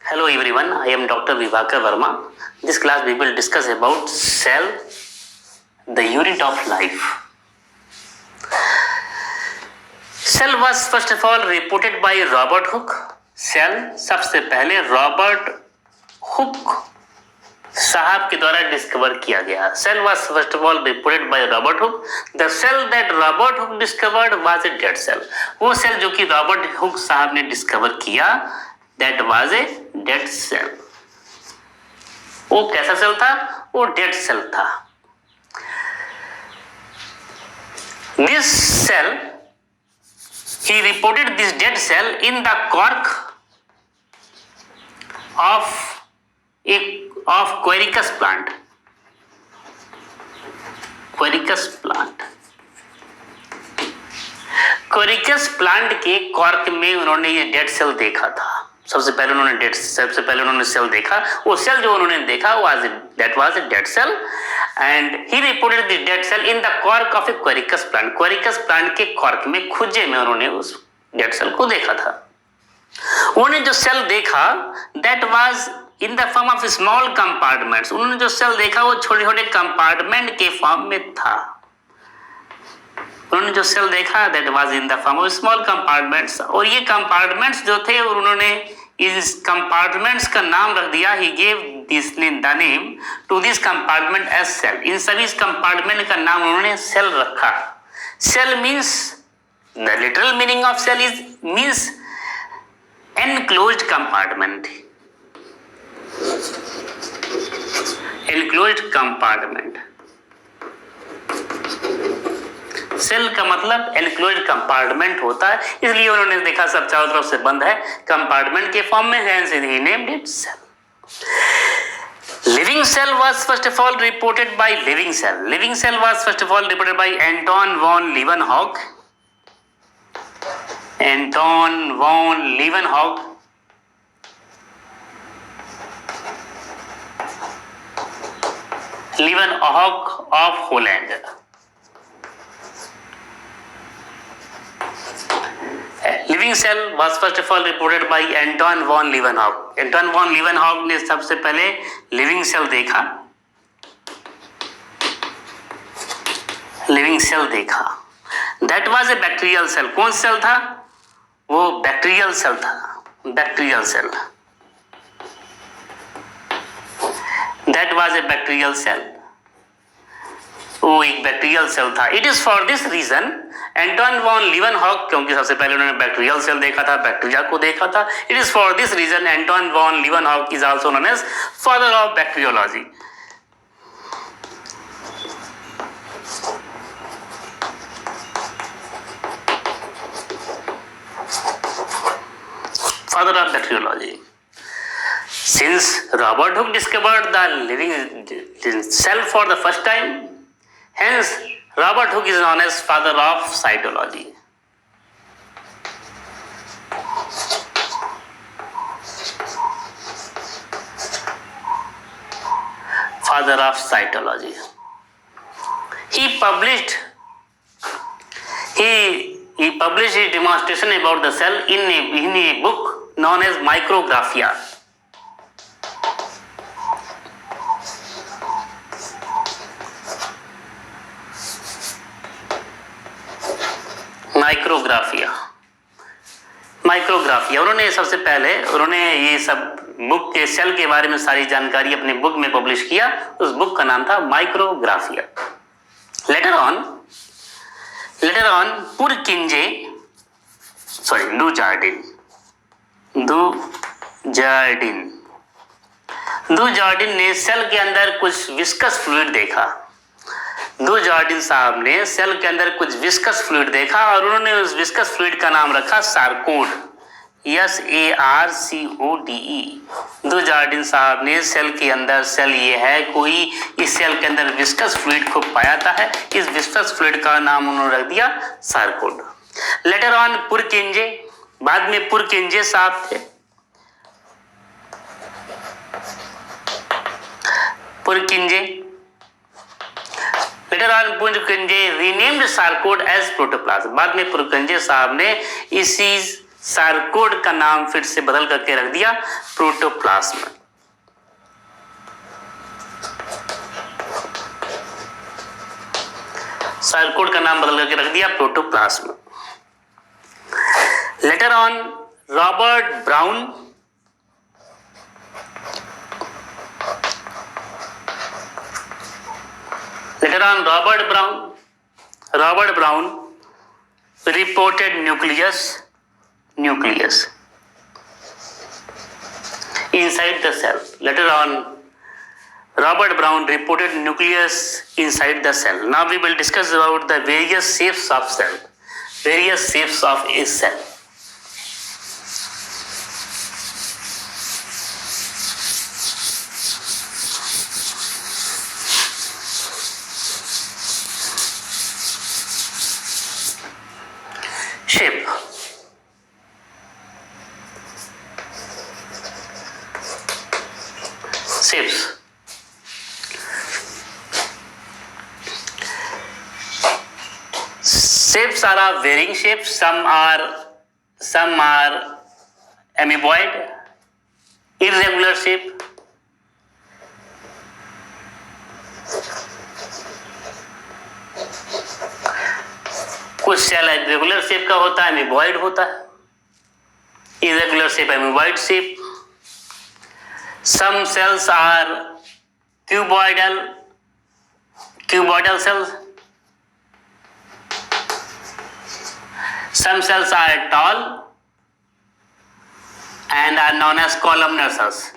Hello everyone, I am Dr. Vivakar Verma. This class we will discuss about cell, the unit of life. Cell was first of all reported by Robert Hooke. Cell सबसे पहले Robert Hooke साहब के द्वारा discover किया गया. Cell was first of all reported by Robert Hooke. The cell that Robert Hooke discovered was a dead cell. वो cell जो कि रॉबर्ट हुक साहब ने डिस्कवर किया, that was a dead cell. वो कैसा सेल था? वो डेड सेल था. This cell, he reported this dead cell in the cork of Quercus plant. Quercus plant. Quercus plant के कॉर्क में उन्होंने ये डेड सेल देखा था. सबसे पहले उन्होंने सेल देखा. वो सेल जो उन्होंने देखा that was a dead cell, and he reported the dead cell in the cork of a Quercus plant. Quercus plant के कॉर्क में खुजे में उन्होंने उस डेड सेल को देखा था. उन्होंने जो सेल देखा that was in the form of small compartments. उन्होंने जो सेल देखा वो छोटे-छोटे कंपार्टमेंट के फॉर्म में था. उन्होंने जो सेल देखा that was in the form of small compartments. और ये कंपार्टमेंट्स जो थे उन्होंने इस कंपार्टमेंट्स का नाम रख दिया. He gave the name to this compartment as cell. इन सभी कंपार्टमेंट का नाम उन्होंने सेल रखा. Cell means, the literal meaning of cell means enclosed compartment. Enclosed compartment. Cell का मतलब एनक्लोज्ड कंपार्टमेंट होता है, इसलिए उन्होंने देखा सब चारों तरफ से बंद है, कंपार्टमेंट के फॉर्म में है, he named it cell. Living cell was first of all reported by living cell. Living cell was first of all reported by Anton von Leeuwenhoek. Anton von Leeuwenhoek. Leeuwenhoek of Holland. Living cell was first of all reported by Anton von Leeuwenhoek. Anton von Leeuwenhoek ने सबसे पहले living cell देखा. Living cell देखा. That was a bacterial cell. कौन cell था? वो bacterial cell था. Bacterial cell. That was a bacterial cell. वो एक बैक्टीरियल सेल था. It is for this reason Anton von Leeuwenhoek, क्योंकि सबसे पहले उन्होंने बैक्टीरियल सेल देखा था, बैक्टीरिया को देखा था. It is for this reason Anton von Leeuwenhoek is also known as father of bacteriology. Father of bacteriology. Since Robert Hooke discovered the living cell for the first time, hence Robert Hooke is known as father of cytology. Father of cytology. He published his demonstration about the cell in a book known as Micrographia. Micrographia उन्होंने सबसे पहले ये सब book के cell के बारे में सारी जानकारी अपने बुक में पब्लिश किया. उस बुक का नाम था micrographia. Later on Dujardin ने सेल के अंदर कुछ विस्कस फ्लूइड देखा. डू जार्डिन साहब ने सेल के अंदर कुछ विस्कस फ्लूइड देखा और उन्होंने उस विस्कस फ्लूइड का नाम रखा सार्कोड. SARCODE. डू जार्डिन साहब ने सेल के अंदर, सेल ये है कोई, इस सेल के अंदर विस्कस फ्लूइड को पाया है, इस विस्कस फ्लूइड का नाम उन्होंने रख दिया सार्कोड. लेटर ऑन पुरकिंजे, बाद में पुरकिंजे साहब थे. Purkinje later on Purkinje renamed sarcode as protoplasm. बाद में पुरकिंजे साहब ने इसी सार्कोड का नाम फिर से बदल करके रख दिया प्रोटोप्लाज्म। सार्कोड का नाम बदल करके रख दिया protoplasm. Later on Robert brown reported nucleus inside the cell. Later on, Robert Brown reported nucleus inside the cell. Now we will discuss about the various shapes of cell, various shapes of a cell. Shape. Shapes. Shapes are of varying shapes. Some are amoeboid, irregular shape. कुछ cell regular shape का होता है, amoeboid होता है, irregular shape amoeboid shape. Some cells are cuboidal cells. Some cells are tall and are known as columnar cells.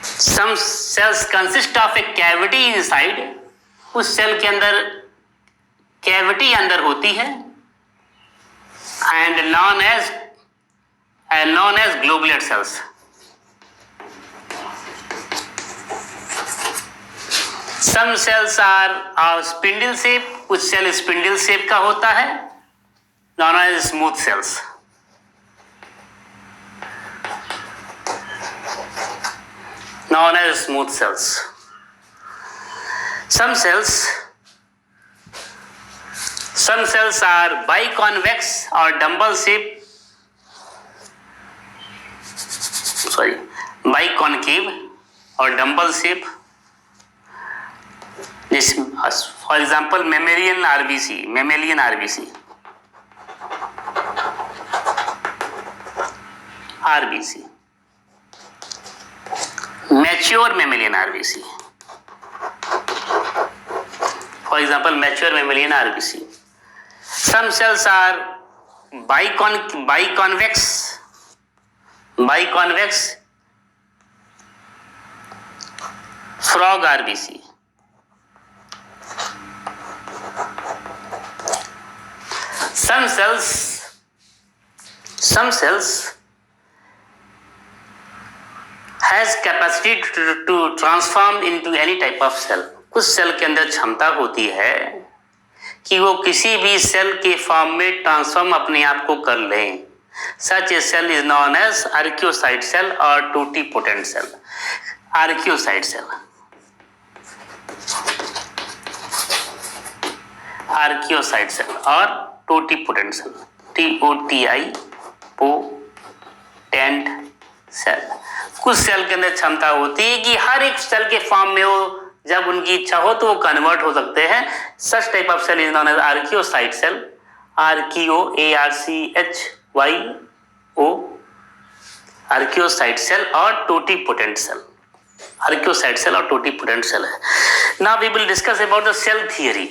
Some cells consist of a cavity inside. उस cell के अंदर cavity अंदर होती है and known as globular cells. Some cells are of spindle shape. कुछ cell spindle shape का होता है, known as smooth cells. Known as smooth cells. Some cells are biconvex or dumbbell shape. Biconcave or dumbbell shape. This, for example, mammalian RBC. Mature mammalian RBC. For example, mature mammalian RBC. Some cells are biconvex frog RBC. Some cells has capacity to transform into any type of cell. कुछ cell के अंदर क्षमता होती है कि वो किसी भी सेल के फॉर्म में ट्रांसफॉर्म अपने आप को कर लें. Such a cell is known as archaeocyte cell or totipotent cell. Archaeocyte cell or totipotent cell. TOTI potent cell. कुछ सेल के अंदर क्षमता होती है कि हर एक सेल के फॉर्म में वो जब उनकी इच्छा हो तो वो कन्वर्ट हो सकते हैं. Such type of cell is known as archaeocyte cell. Archaeocyte cell और टोटिपोटेंट सेल. आर्कियोसाइट सेल और टोटिपोटेंट सेल है. Now we will discuss about the cell theory.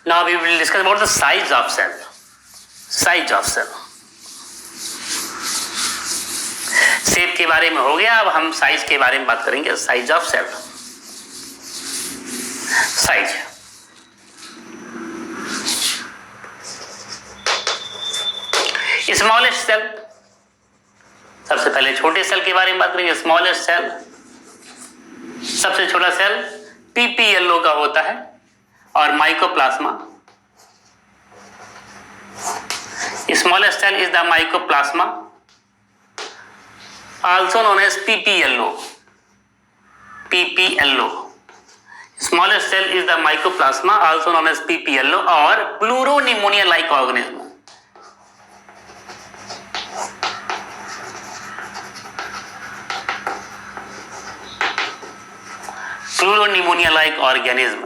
Now we will discuss about the size of cell. Shape के बारे में हो गया, अब हम साइज के बारे में बात करेंगे. Size of cell. Size smallest cell. सबसे पहले छोटे सेल के बारे में बात करेंगे. स्मॉलेस्ट सेल, सबसे छोटा सेल PPLO का होता है और mycoplasma. Smallest cell is the mycoplasma, also known as PPLO. Smallest cell is the mycoplasma, also known as PPLO or pleuropneumonia-like organism. Pleuropneumonia-like organism.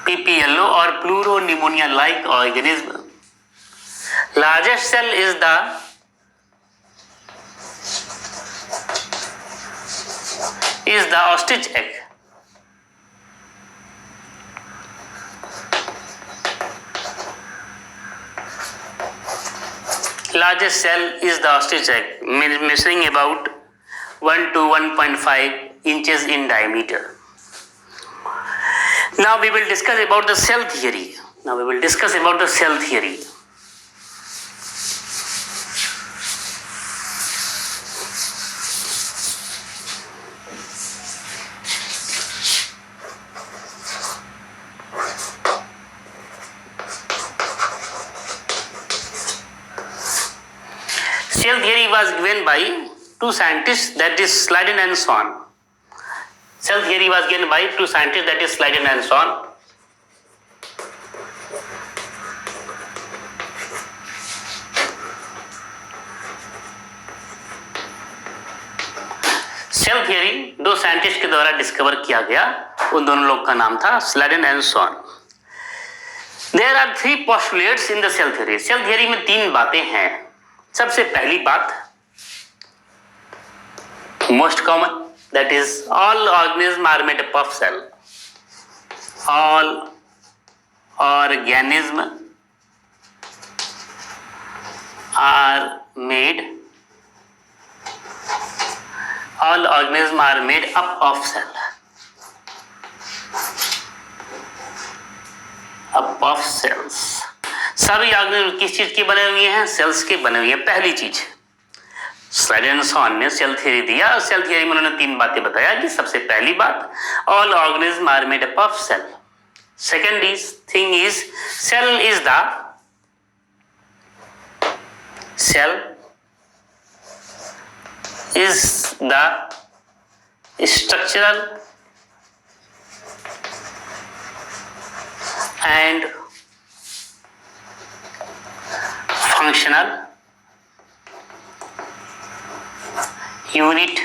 PPLO or pleuropneumonia-like organism. Largest cell is the ostrich egg. Largest cell is the ostrich egg, measuring about 1 to 1.5 inches in diameter. Now we will discuss about the cell theory. Cell theory was given by two scientists, that is Sladen and Swan. Cell theory was given by two scientists, that is Sladen and Swan. Cell theory दो scientist के द्वारा discover किया गया, उन दोनों लोग का नाम था Schleiden and Schwann. There are 3 postulates in the cell theory. Cell theory में 3 बातें हैं. सबसे पहली बात, most common, that is all organisms are made up of cell. All organisms are made up of cell. Up of cells. सभी organism किस चीज के बने हुए हैं? सेल्स के बने हुए हैं. पहली चीज, स्लाइडन सॉन ने सेल थियरी दिया. सेल थियरी में उन्होंने 3 बातें बताया कि सबसे पहली बात, all organism are made up of cell. Second thing is cell is the structural and functional unit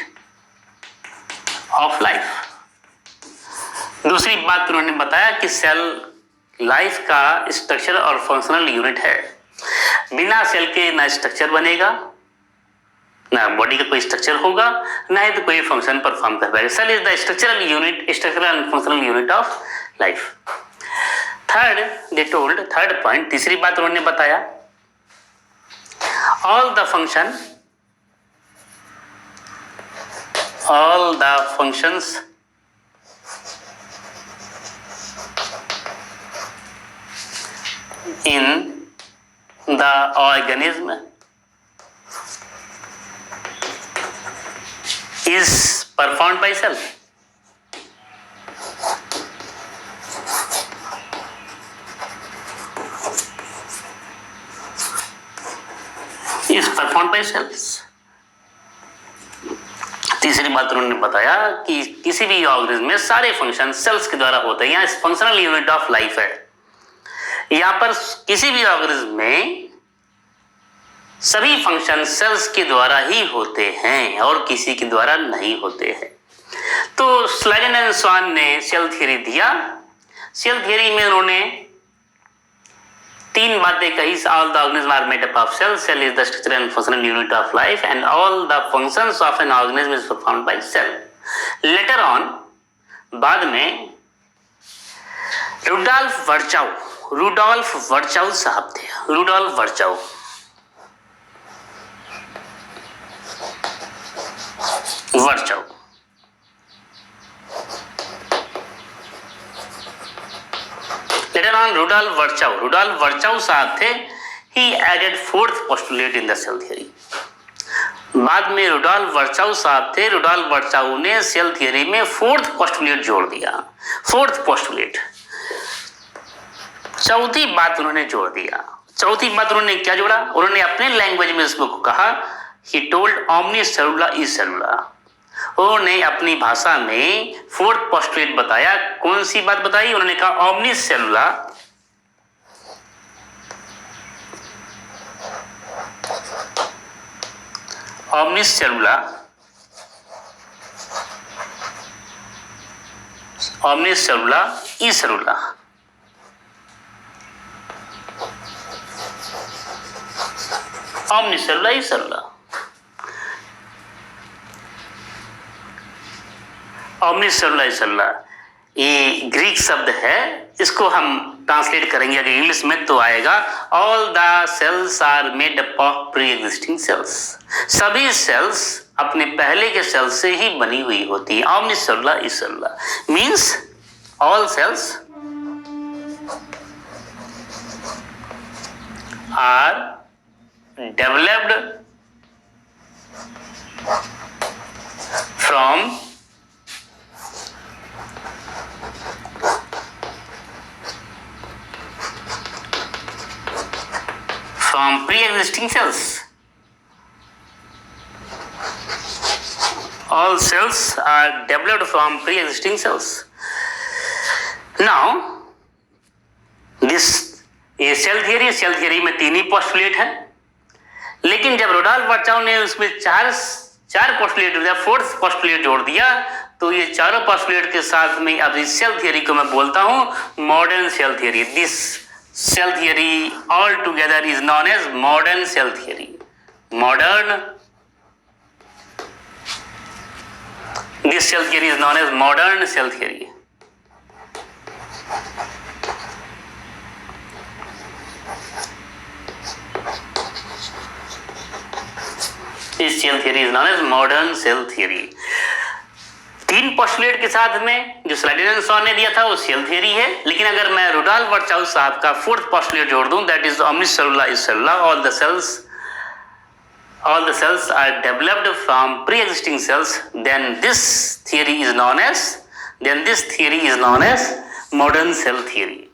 of life. दूसरी बात उन्होंने बताया कि सेल लाइफ का स्ट्रक्चर और फंक्शनल यूनिट है. बिना सेल के ना स्ट्रक्चर बनेगा, ना बॉडी का कोई स्ट्रक्चर होगा, ना ही तो कोई फंक्शन परफॉर्म कर पाएगा. Cell is the structural and functional unit of life. Third point, तीसरी बात उन्होंने बताया, all the functions in the organism is performed by cell. Is performed by cells. तीसरी बात उन्होंने बताया कि किसी भी ऑर्गेनिज्म में सारे फंक्शन सेल्स के द्वारा होते हैं. यहाँ फंक्शनल यूनिट ऑफ लाइफ है. यहाँ पर किसी भी ऑर्गेनिज्म में सभी फंक्शन सेल्स के द्वारा ही होते हैं और किसी के द्वारा नहीं होते हैं. तो स्लाइडन एंड स्वान ने सेल थियरी दिया. सेल थियरी में उन्होंने 3 बातें कही. all the organisms are made up of cells. Cell is the structural and functional unit of life, and all the functions of an organism is performed by cell. Later on, बाद में Rudolph वर्चाउ साहब थे. Rudolph वर्चाउ Later on, Rudolph वर्चाउ साहब थे. He added 4th postulate in the cell theory. बाद में Rudolph वर्चाउ साहब थे. रुडॉल्फ वर्चाउ ने सेल थियरी में 4th postulate जोड़ दिया. 4th postulate, चौथी बात उन्होंने जोड़ दिया. चौथी बात उन्होंने क्या जोड़ा? उन्होंने अपने लैंग्वेज में इसको कहा, he told omni cellula is cellula. उन्होंने अपनी भाषा में फोर्थ पोस्टुलेट बताया। कौन सी बात बताई? उन्होंने कहा ओमनीसेलुला ओमनीसेलुला ओमनीसेलुला ईसेलुला। ओमनीसेलुला ईसेलुला। ओमनीसेलुला ईसेलुला ये ग्रीक शब्द है, इसको हम ट्रांसलेट करेंगे अगर इंग्लिश में तो आएगा all the cells are made up of pre existing cells. सभी सेल्स अपने पहले के सेल से ही बनी हुई होती है। ओमनीसेलुला ईसेलुला means all cells are developed from pre-existing cells. All cells are developed from pre-existing cells. Now this ये सेल थियरी में 3 ही पोस्टुलेट है, लेकिन जब रोडाल्फ वर्चाउ ने उसमें चार पोस्टुलेट दिया, फोर्थ पोस्टुलेट जोड़ दिया, तो ये चारों पोस्टुलेट के साथ में अब इस सेल थियरी को मैं बोलता हूं modern cell theory. This cell theory all together is known as modern cell theory. This cell theory is known as modern cell theory. इस cell theory is known as modern cell theory. 3 postulate के साथ में जो Schleiden ने दिया था वो cell theory है, लेकिन अगर मैं रुडोल्फ वर्चाउ साहब का फोर्थ पोस्टुलेट जोड़ दूं दैट इज ओमनीसेलुला ईसेलुला all the cells are developed from pre-existing cells, then this theory is known as modern cell theory.